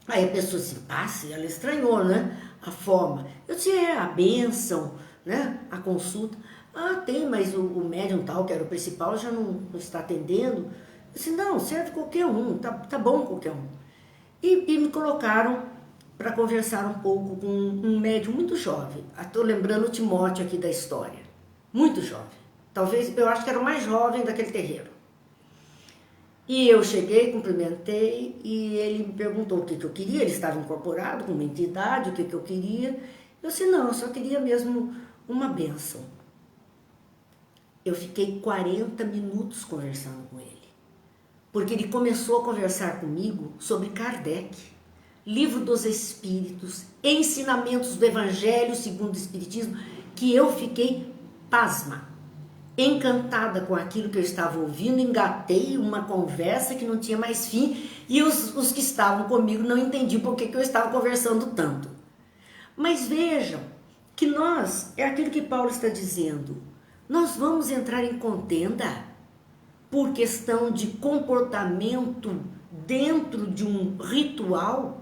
Aí a pessoa disse, passe? Ela estranhou, né? A forma. Eu disse, a bênção, né? A consulta. Ah, tem, mas o médium tal, que era o principal, já não está atendendo. Eu disse, não, serve qualquer um, tá bom qualquer um. E me colocaram para conversar um pouco com um médium muito jovem. Estou lembrando o Timóteo aqui da história. Muito jovem. Talvez, eu acho que era o mais jovem daquele terreiro. E eu cheguei, cumprimentei e ele me perguntou o que eu queria. Ele estava incorporado com uma entidade, o que eu queria. Eu disse, não, eu só queria mesmo uma bênção. Eu fiquei 40 minutos conversando com ele. Porque ele começou a conversar comigo sobre Kardec, Livro dos Espíritos, ensinamentos do Evangelho segundo o Espiritismo, que eu fiquei pasma, encantada com aquilo que eu estava ouvindo, engatei uma conversa que não tinha mais fim e os que estavam comigo não entendiam por que eu estava conversando tanto. Mas vejam que é aquilo que Paulo está dizendo, nós vamos entrar em contenda por questão de comportamento dentro de um ritual.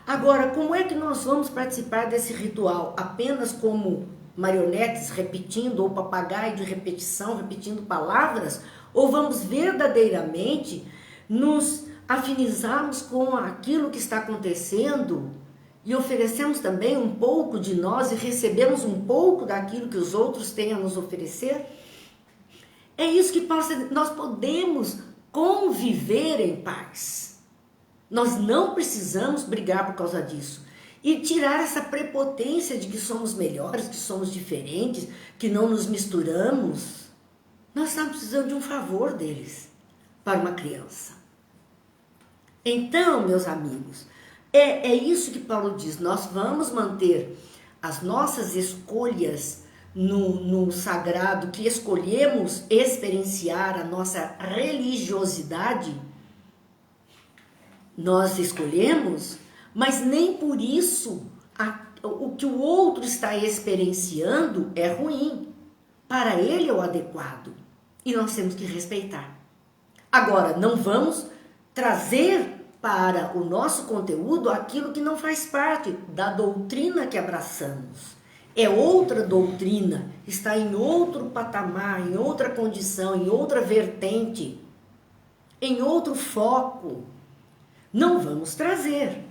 Agora, como é que nós vamos participar desse ritual? Apenas como marionetes repetindo, ou papagaio de repetição, repetindo palavras? Ou vamos verdadeiramente nos afinizarmos com aquilo que está acontecendo e oferecemos também um pouco de nós e recebemos um pouco daquilo que os outros têm a nos oferecer? É isso que nós podemos conviver em paz. Nós não precisamos brigar por causa disso. E tirar essa prepotência de que somos melhores, que somos diferentes, que não nos misturamos. Nós estamos precisando de um favor deles para uma criança. Então, meus amigos, é isso que Paulo diz. Nós vamos manter as nossas escolhas no sagrado, que escolhemos experienciar a nossa religiosidade. Nós escolhemos, mas nem por isso o que o outro está experienciando é ruim. Para ele é o adequado e nós temos que respeitar. Agora, não vamos trazer para o nosso conteúdo aquilo que não faz parte da doutrina que abraçamos. É outra doutrina, está em outro patamar, em outra condição, em outra vertente, em outro foco. Não vamos trazer,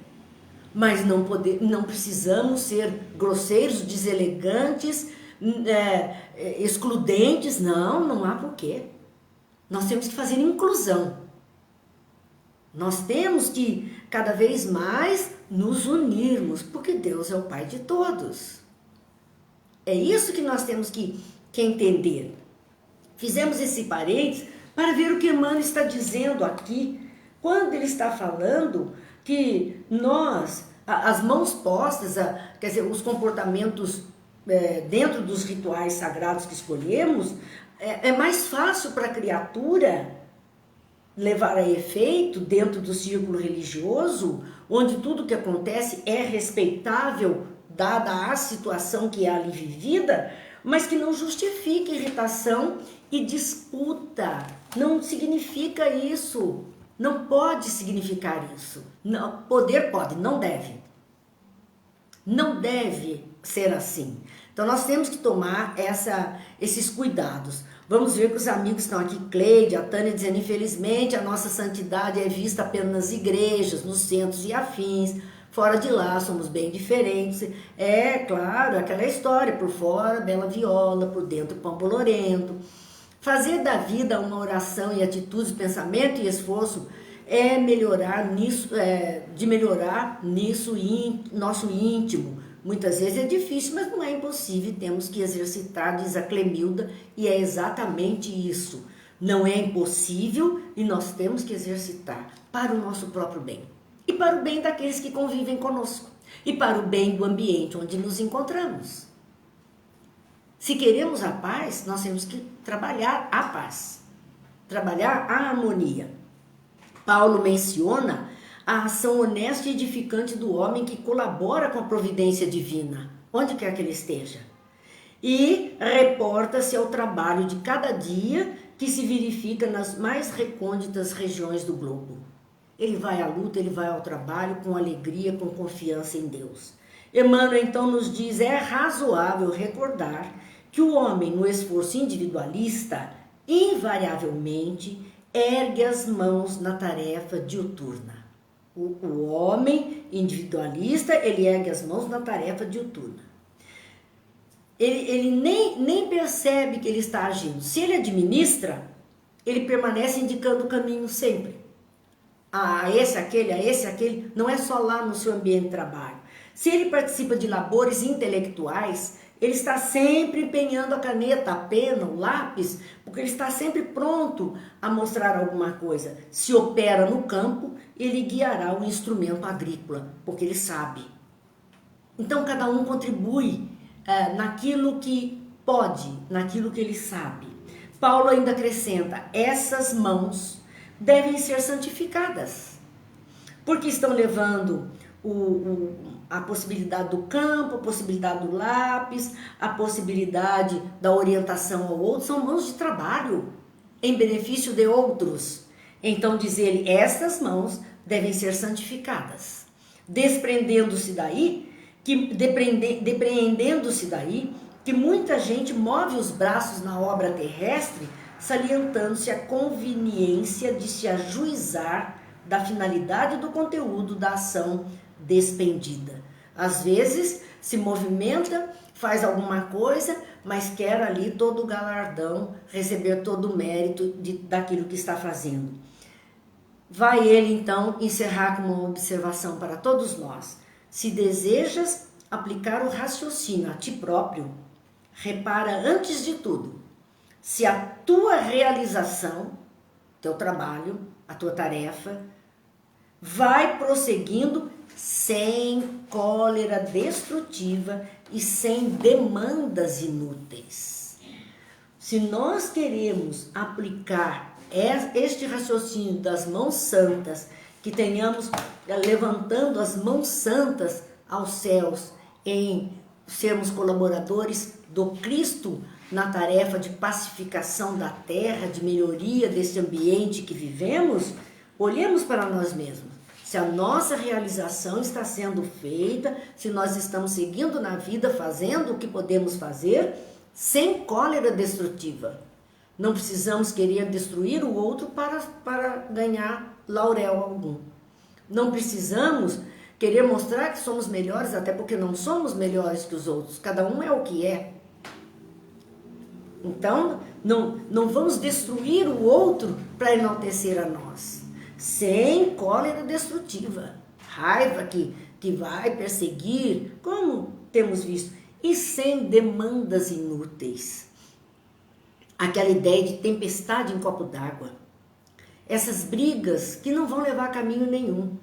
mas não precisamos ser grosseiros, deselegantes, excludentes. Não há porquê. Nós temos que fazer inclusão. Nós temos que cada vez mais nos unirmos, porque Deus é o Pai de todos. É isso que nós temos que entender. Fizemos esse parênteses para ver o que Emmanuel está dizendo aqui, quando ele está falando que nós, as mãos postas, quer dizer, os comportamentos dentro dos rituais sagrados que escolhemos, é mais fácil para a criatura levar a efeito dentro do círculo religioso, onde tudo que acontece é respeitável, dada a situação que é ali vivida, mas que não justifica irritação e disputa. Não significa isso. Não pode significar isso. Não, poder pode, não deve. Não deve ser assim. Então nós temos que tomar esses cuidados. Vamos ver que os amigos estão aqui, Cleide, a Tânia dizendo, infelizmente a nossa santidade é vista apenas nas igrejas, nos centros e afins. Fora de lá somos bem diferentes. É claro, aquela história, por fora bela viola, por dentro pão bolorento. Fazer da vida uma oração e atitude, pensamento e esforço é melhorar nisso, de melhorar nisso nosso íntimo. Muitas vezes é difícil, mas não é impossível, temos que exercitar, diz a Clemilda, e é exatamente isso. Não é impossível e nós temos que exercitar para o nosso próprio bem. E para o bem daqueles que convivem conosco. E para o bem do ambiente onde nos encontramos. Se queremos a paz, nós temos que trabalhar a paz. Trabalhar a harmonia. Paulo menciona a ação honesta e edificante do homem que colabora com a providência divina, onde quer que ele esteja. E reporta-se ao trabalho de cada dia que se verifica nas mais recônditas regiões do globo. Ele vai à luta, ele vai ao trabalho com alegria, com confiança em Deus. Emmanuel então nos diz, é razoável recordar que o homem no esforço individualista, invariavelmente, ergue as mãos na tarefa diuturna. O homem individualista, ele ergue as mãos na tarefa diuturna. Ele nem percebe que ele está agindo. Se ele administra, ele permanece indicando o caminho sempre. Esse, aquele, não é só lá no seu ambiente de trabalho. Se ele participa de labores intelectuais, ele está sempre empenhando a caneta, a pena, o lápis, porque ele está sempre pronto a mostrar alguma coisa. Se opera no campo, ele guiará o instrumento agrícola, porque ele sabe. Então, cada um contribui naquilo que pode, naquilo que ele sabe. Paulo ainda acrescenta, essas mãos devem ser santificadas, porque estão levando a possibilidade do campo, a possibilidade do lápis, a possibilidade da orientação ao outro, são mãos de trabalho em benefício de outros. Então diz ele, estas mãos devem ser santificadas, depreendendo-se daí que muita gente move os braços na obra terrestre, salientando-se a conveniência de se ajuizar da finalidade do conteúdo da ação despendida. Às vezes se movimenta, faz alguma coisa, mas quer ali todo o galardão, receber todo o mérito daquilo que está fazendo. Vai ele então encerrar com uma observação para todos nós. Se desejas aplicar o raciocínio a ti próprio, repara antes de tudo se a tua realização, teu trabalho, a tua tarefa, vai prosseguindo sem cólera destrutiva e sem demandas inúteis. Se nós queremos aplicar este raciocínio das mãos santas, que tenhamos levantando as mãos santas aos céus em sermos colaboradores do Cristo na tarefa de pacificação da terra, de melhoria desse ambiente que vivemos, olhemos para nós mesmos. Se a nossa realização está sendo feita, se nós estamos seguindo na vida, fazendo o que podemos fazer, sem cólera destrutiva. Não precisamos querer destruir o outro para ganhar laurel algum. Não precisamos querer mostrar que somos melhores, até porque não somos melhores que os outros. Cada um é o que é. Então, não vamos destruir o outro para enaltecer a nós. Sem cólera destrutiva. Raiva que vai perseguir, como temos visto. E sem demandas inúteis. aquela ideia de tempestade em copo d'água. Essas brigas que não vão levar a caminho nenhum.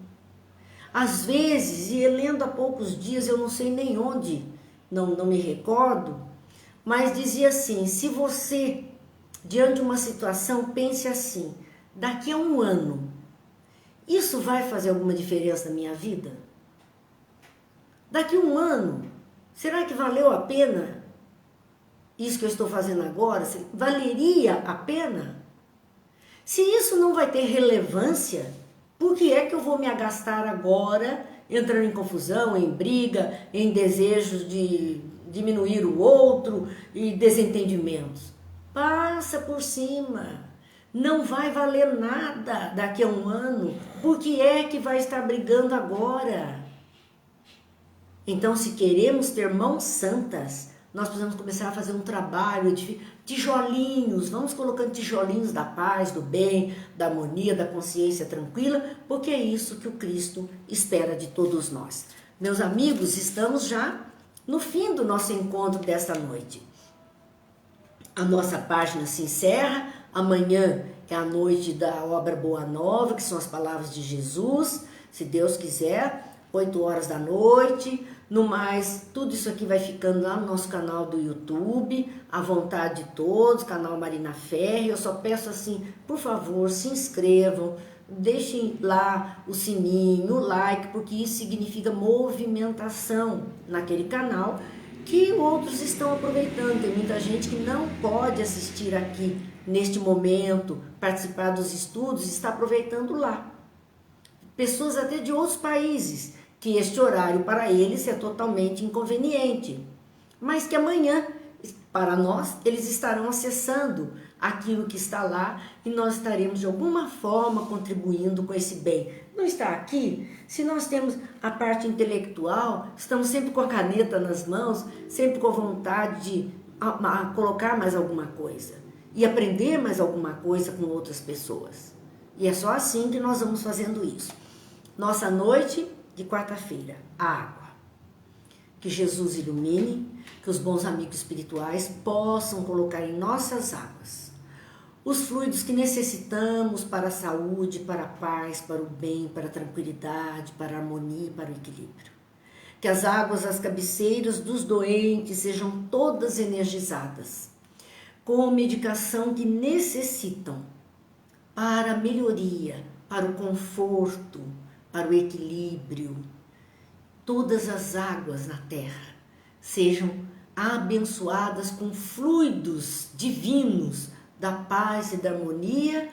Às vezes, e lendo há poucos dias, eu não sei nem onde, não me recordo, mas dizia assim, se você, diante de uma situação, pense assim, daqui a um ano, isso vai fazer alguma diferença na minha vida? Daqui a um ano, será que valeu a pena isso que eu estou fazendo agora? Valeria a pena? Se isso não vai ter relevância, por que é que eu vou me agastar agora, entrando em confusão, em briga, em desejos de diminuir o outro e desentendimentos? Passa por cima. Não vai valer nada daqui a um ano. Por que é que vai estar brigando agora? Então, se queremos ter mãos santas, nós precisamos começar a fazer um trabalho de tijolinhos, vamos colocando tijolinhos da paz, do bem, da harmonia, da consciência tranquila, porque é isso que o Cristo espera de todos nós. Meus amigos, estamos já no fim do nosso encontro desta noite. A nossa página se encerra, amanhã é a noite da obra Boa Nova, que são as palavras de Jesus, se Deus quiser, 8 horas da noite. No mais, tudo isso aqui vai ficando lá no nosso canal do YouTube, à vontade de todos, canal Marina Ferri. Eu só peço assim, por favor, se inscrevam, deixem lá o sininho, o like, porque isso significa movimentação naquele canal que outros estão aproveitando. Tem muita gente que não pode assistir aqui neste momento, participar dos estudos, está aproveitando lá. Pessoas até de outros países, que este horário para eles é totalmente inconveniente, mas que amanhã, para nós, eles estarão acessando aquilo que está lá e nós estaremos de alguma forma contribuindo com esse bem. Não está aqui? Se nós temos a parte intelectual, estamos sempre com a caneta nas mãos, sempre com vontade de colocar mais alguma coisa e aprender mais alguma coisa com outras pessoas. E é só assim que nós vamos fazendo isso. Nossa noite de quarta-feira, a água. Que Jesus ilumine, que os bons amigos espirituais possam colocar em nossas águas os fluidos que necessitamos para a saúde, para a paz, para o bem, para a tranquilidade, para a harmonia e para o equilíbrio. Que as águas às cabeceiras dos doentes sejam todas energizadas, com a medicação que necessitam para a melhoria, para o conforto, para o equilíbrio. Todas as águas na terra sejam abençoadas com fluidos divinos da paz e da harmonia,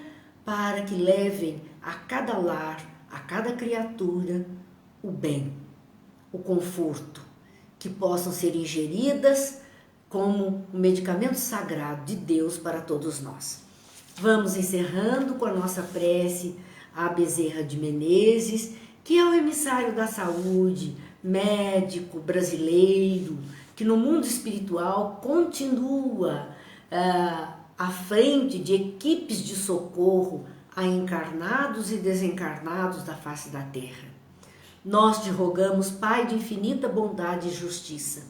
para que levem a cada lar, a cada criatura, o bem, o conforto, que possam ser ingeridas como um medicamento sagrado de Deus para todos nós. Vamos encerrando com a nossa prece a Bezerra de Menezes, que é o emissário da saúde, médico brasileiro, que no mundo espiritual continua à frente de equipes de socorro a encarnados e desencarnados da face da terra. Nós te rogamos, Pai de infinita bondade e justiça,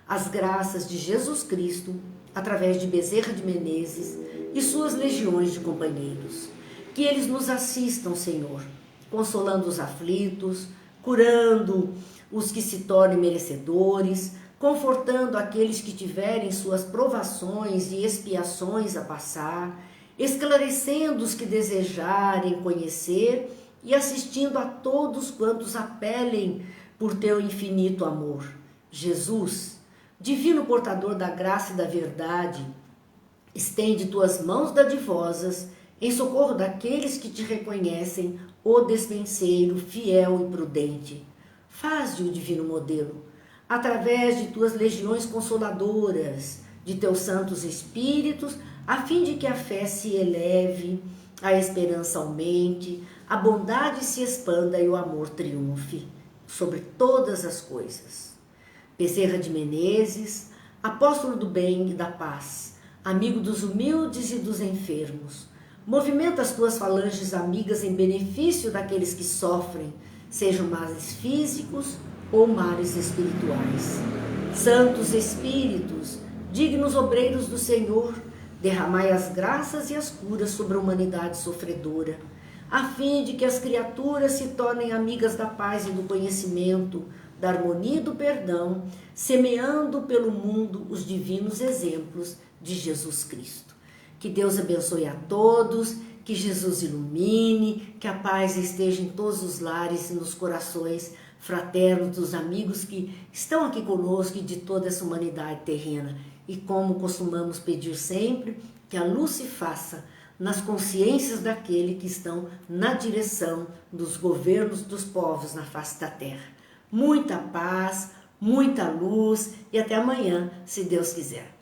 as graças de Jesus Cristo, através de Bezerra de Menezes e suas legiões de companheiros. Que eles nos assistam, Senhor, consolando os aflitos, curando os que se tornem merecedores, confortando aqueles que tiverem suas provações e expiações a passar, esclarecendo os que desejarem conhecer e assistindo a todos quantos apelem por teu infinito amor. Jesus, divino portador da graça e da verdade, estende tuas mãos dadivosas em socorro daqueles que te reconhecem, o despenseiro, fiel e prudente. Faze o divino modelo, através de tuas legiões consoladoras, de teus santos espíritos, a fim de que a fé se eleve, a esperança aumente, a bondade se expanda e o amor triunfe sobre todas as coisas. Bezerra de Menezes, apóstolo do bem e da paz, amigo dos humildes e dos enfermos, movimenta as tuas falanges amigas em benefício daqueles que sofrem, sejam males físicos ou males espirituais. Santos Espíritos, dignos obreiros do Senhor, Derramai as graças e as curas sobre a humanidade sofredora, a fim de que as criaturas se tornem amigas da paz e do conhecimento, da harmonia e do perdão, semeando pelo mundo os divinos exemplos de Jesus Cristo. Que Deus abençoe a todos, que Jesus ilumine, que a paz esteja em todos os lares e nos corações fraternos dos amigos que estão aqui conosco e de toda essa humanidade terrena. E como costumamos pedir sempre, que a luz se faça nas consciências daqueles que estão na direção dos governos dos povos na face da terra. Muita paz, muita luz e até amanhã, se Deus quiser.